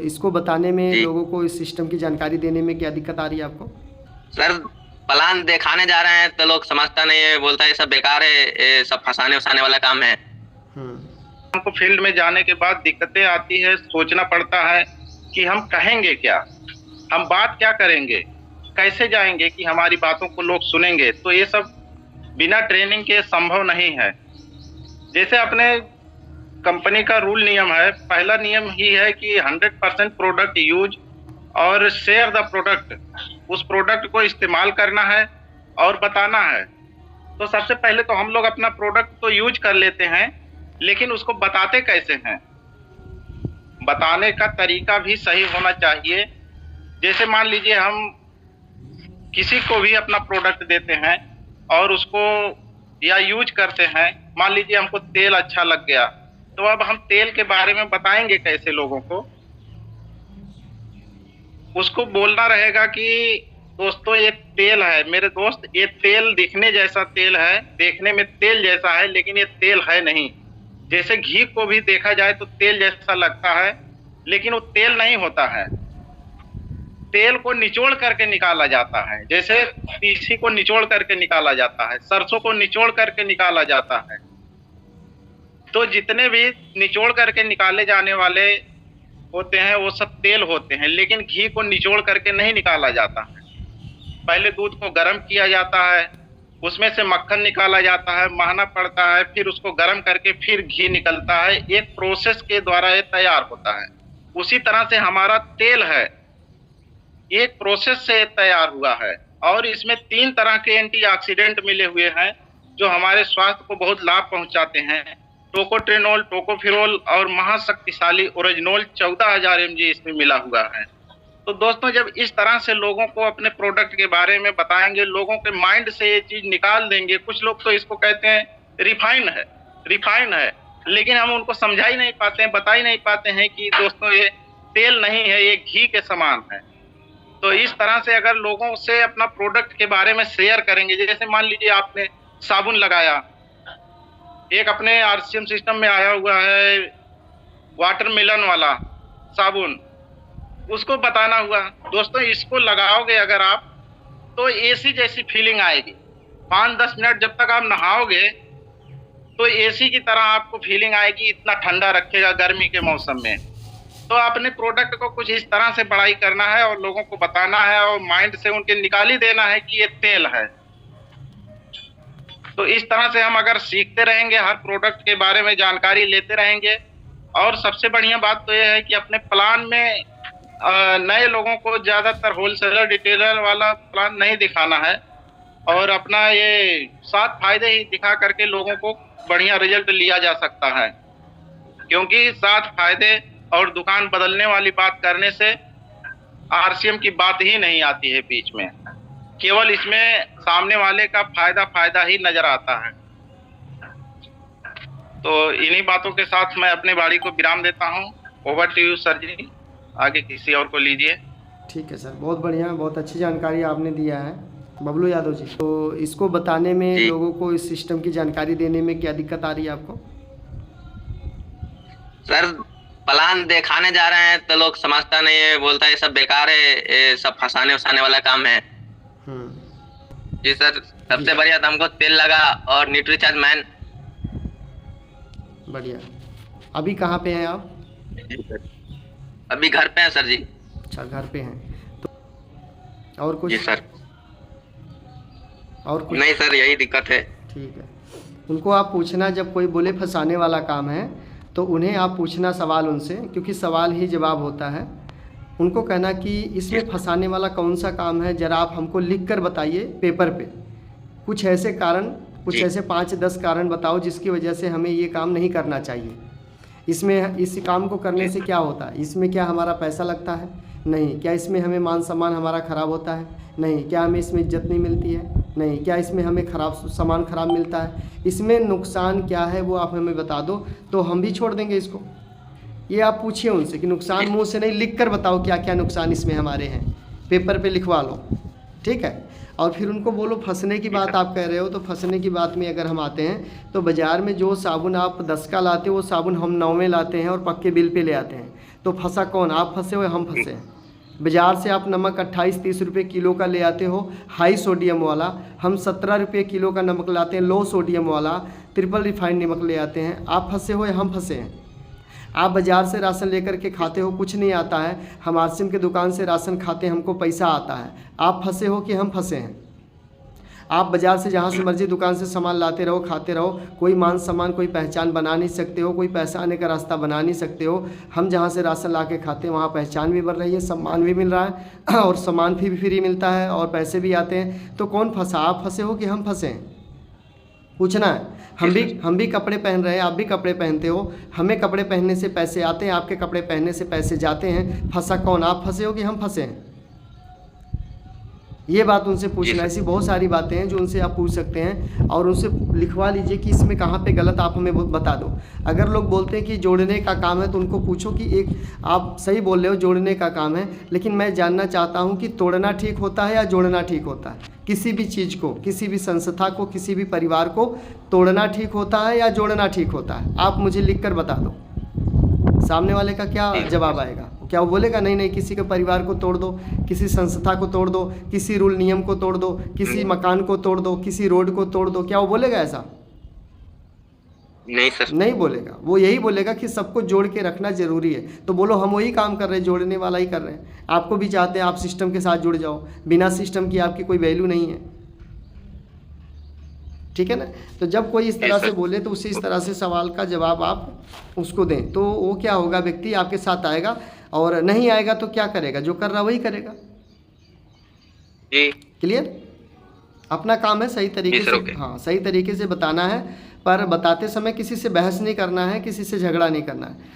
इसको बताने में, जी लोगों को इस सिस्टम की जानकारी देने में क्या दिक्कत आ रही है आपको? सर, प्लान दिखाने जा रहे हैं तो लोग समझता नहीं है, बोलता है ये सब बेकार है, ये सब फंसाने उसाने वाला काम है। हम्म। हमको फील्ड में जाने के बाद दिक्कतें आती है, सोचना पड़ता है कि हम कहेंगे क्या, हम बात क्या करेंगे, कैसे जाएंगे कि हमारी बातों को लोग सुनेंगे। तो ये सब बिना ट्रेनिंग के संभव नहीं है। जैसे अपने कंपनी का रूल नियम है, पहला नियम ही है कि 100% प्रोडक्ट यूज और शेयर द प्रोडक्ट। उस प्रोडक्ट को इस्तेमाल करना है और बताना है। तो सबसे पहले तो हम लोग अपना प्रोडक्ट तो यूज कर लेते हैं, लेकिन उसको बताते कैसे हैं, बताने का तरीका भी सही होना चाहिए। जैसे मान लीजिए हम किसी को भी अपना प्रोडक्ट देते हैं और उसको या यूज करते हैं, मान लीजिए हमको तेल अच्छा लग गया, तो अब हम तेल के बारे में बताएंगे कैसे लोगों को? उसको बोलना रहेगा कि दोस्तों ये तेल है, मेरे दोस्त ये तेल दिखने जैसा तेल है, देखने में तेल जैसा है, लेकिन ये तेल है नहीं। जैसे घी को भी देखा जाए तो तेल जैसा लगता है, लेकिन वो तेल नहीं होता है। तेल को निचोड़ करके निकाला जाता है, जैसे तीसी को निचोड़ करके निकाला जाता है, सरसों को निचोड़ करके निकाला जाता है। तो जितने भी निचोड़ करके निकाले जाने वाले होते हैं वो सब तेल होते हैं, लेकिन घी को निचोड़ करके नहीं निकाला जाता है। पहले दूध को गर्म किया जाता है, उसमें से मक्खन निकाला जाता है, महना पड़ता है, फिर उसको गर्म करके फिर घी निकलता है। एक प्रोसेस के द्वारा ये तैयार होता है। उसी तरह से हमारा तेल है, एक प्रोसेस से तैयार हुआ है और इसमें 3 तरह के एंटीऑक्सीडेंट मिले हुए हैं जो हमारे स्वास्थ्य को बहुत लाभ पहुंचाते हैं। टोकोट्रेनोल, टोकोफिरोल और महाशक्तिशाली ओरिजिनोल 14,000 mg इसमें मिला हुआ है। तो दोस्तों, जब इस तरह से लोगों को अपने प्रोडक्ट के बारे में बताएंगे, लोगों के माइंड से ये चीज निकाल देंगे। कुछ लोग तो इसको कहते हैं रिफाइन है, लेकिन हम उनको समझा ही नहीं पाते हैं, बता ही नहीं पाते हैं कि दोस्तों ये तेल नहीं है, ये घी के समान है। तो इस तरह से अगर लोगों से अपना प्रोडक्ट के बारे में शेयर करेंगे, जैसे मान लीजिए आपने साबुन लगाया, एक अपने आरसीएम सिस्टम में आया हुआ है वाटरमेलन वाला साबुन, उसको बताना हुआ दोस्तों इसको लगाओगे अगर आप तो एसी जैसी फीलिंग आएगी। 5-10 मिनट जब तक आप नहाओगे तो एसी की तरह आपको फीलिंग आएगी, इतना ठंडा रखेगा गर्मी के मौसम में। तो अपने प्रोडक्ट को कुछ इस तरह से बड़ाई करना है और लोगों को बताना है और माइंड से उनके निकाल ही देना है कि ये तेल है। तो इस तरह से हम अगर सीखते रहेंगे, हर प्रोडक्ट के बारे में जानकारी लेते रहेंगे। और सबसे बढ़िया बात तो ये है कि अपने प्लान में नए लोगों को ज़्यादातर होलसेलर डिटेलर वाला प्लान नहीं दिखाना है और अपना ये 7 फायदे ही दिखा करके लोगों को बढ़िया रिजल्ट लिया जा सकता है। क्योंकि 7 फायदे और दुकान बदलने वाली बात करने से आरसीएम की बात ही नहीं आती है बीच में, केवल इसमें सामने वाले का फायदा ही नजर आता है। तो इन्हीं बातों के साथ मैं अपने बाड़ी को विराम देता हूँ। ओवर टू यू सर जी, आगे किसी और को लीजिए। ठीक है सर, बहुत बढ़िया, बहुत अच्छी जानकारी आपने दिया है बबलू यादव जी। तो इसको बताने में, लोगों को इस सिस्टम की जानकारी देने में क्या दिक्कत आ रही है आपको? सर, प्लान दिखाने जा रहे हैं तो लोग समझता नहीं है, बोलता है ये सब बेकार है, ये सब फंसाने उसाने वाला काम है। जी सर, सबसे बढ़िया तो हमको तेल लगा और न्यूट्रीचार्ज मैन। बढ़िया। अभी कहाँ पे हैं आप? अभी घर पे हैं सर जी। अच्छा, घर पे हैं। तो और कुछ? जी सर। और कुछ नहीं सर, यही दिक्कत है। ठीक है। उनको आप पूछना, जब कोई बोले फंसाने वाला काम है तो उन्हें आप पूछना सवाल उनसे, क्योंकि सवाल ही जवाब होता है। उनको कहना कि इसमें फंसाने वाला कौन सा काम है, ज़रा आप हमको लिख कर बताइए पेपर पे। कुछ ऐसे कारण, कुछ ऐसे 5-10 कारण बताओ जिसकी वजह से हमें ये काम नहीं करना चाहिए। इसमें इस काम को करने से क्या होता है, इसमें क्या हमारा पैसा लगता है? नहीं। क्या इसमें हमें मान सम्मान हमारा ख़राब होता है? नहीं। क्या हमें इसमें इज्जत नहीं मिलती है? नहीं। क्या इसमें हमें सामान ख़राब मिलता है? इसमें नुकसान क्या है वो आप हमें बता दो, तो हम भी छोड़ देंगे इसको। ये आप पूछिए उनसे कि नुकसान मुंह से नहीं, लिख कर बताओ क्या क्या नुकसान इसमें हमारे हैं, पेपर पे लिखवा लो। ठीक है। और फिर उनको बोलो, फंसने की बात आप कह रहे हो, तो फंसने की बात में अगर हम आते हैं तो बाज़ार में जो साबुन आप 10 का लाते हो वो साबुन हम 9 में लाते हैं और पक्के बिल पे ले आते हैं। तो फंसा कौन? आप फंसे हो या हम फंसे हैं? बाज़ार से आप नमक 28-30 रुपये किलो का ले आते हो हाई सोडियम वाला, हम 17 रुपये किलो का नमक लाते हैं लो सोडियम वाला, ट्रिपल रिफाइंड नमक ले आते हैं। आप फंसे हो या हम फंसे हैं? आप बाज़ार से राशन लेकर के खाते हो, कुछ नहीं आता है, हम आसिम के दुकान से राशन खाते हैं, हमको पैसा आता है। आप फंसे हो कि हम फंसे हैं? आप बाज़ार से जहाँ से मर्जी दुकान से सामान लाते रहो, खाते रहो, कोई मान सम्मान, कोई पहचान बना नहीं सकते हो, कोई पैसा आने का रास्ता बना नहीं सकते हो। हम जहाँ से राशन ला के खाते हैं वहाँ पहचान भी बन रही है, सम्मान भी मिल रहा है और सामान भी फ्री मिलता है और पैसे भी आते हैं। तो कौन फंसा? आप फंसे हो कि हम फंसे हैं? पूछना है। हम भी कपड़े पहन रहे हैं, आप भी कपड़े पहनते हो, हमें कपड़े पहनने से पैसे आते हैं, आपके कपड़े पहनने से पैसे जाते हैं। फंसा कौन? आप फंसे हो कि हम फंसे हैं? ये बात उनसे पूछना। ऐसी बहुत सारी बातें हैं जो उनसे आप पूछ सकते हैं और उनसे लिखवा लीजिए कि इसमें कहाँ पे गलत, आप हमें बता दो। अगर लोग बोलते हैं कि जोड़ने का काम है तो उनको पूछो कि एक आप सही बोल रहे हो, जोड़ने का काम है, लेकिन मैं जानना चाहता हूँ कि तोड़ना ठीक होता है या जोड़ना ठीक होता है? किसी भी चीज़ को, किसी भी संस्था को, किसी भी परिवार को तोड़ना ठीक होता है या जोड़ना ठीक होता है? आप मुझे लिख कर बता दो। सामने वाले का क्या जवाब आएगा? क्या वो बोलेगा नहीं नहीं किसी के परिवार को तोड़ दो, किसी संस्था को तोड़ दो, किसी रूल नियम को तोड़ दो, किसी मकान को तोड़ दो, किसी रोड को तोड़ दो? क्या वो बोलेगा ऐसा? नहीं सर, नहीं बोलेगा। वो यही बोलेगा कि सबको जोड़ के रखना जरूरी है। तो बोलो हम वही काम कर रहे हैं, जोड़ने वाला ही कर रहे हैं। आपको भी चाहते हैं आप सिस्टम के साथ जुड़ जाओ, बिना सिस्टम की आपकी कोई वैल्यू नहीं है, ठीक है ना? तो जब कोई इस तरह से बोले तो उसी इस तरह से सवाल का जवाब आप उसको दें, तो वो क्या होगा, व्यक्ति आपके साथ आएगा। और नहीं आएगा तो क्या करेगा? जो कर रहा वही करेगा। जी क्लियर? अपना काम है सही तरीके से, हाँ सही तरीके से बताना है, पर बताते समय किसी से बहस नहीं करना है, किसी से झगड़ा नहीं करना है।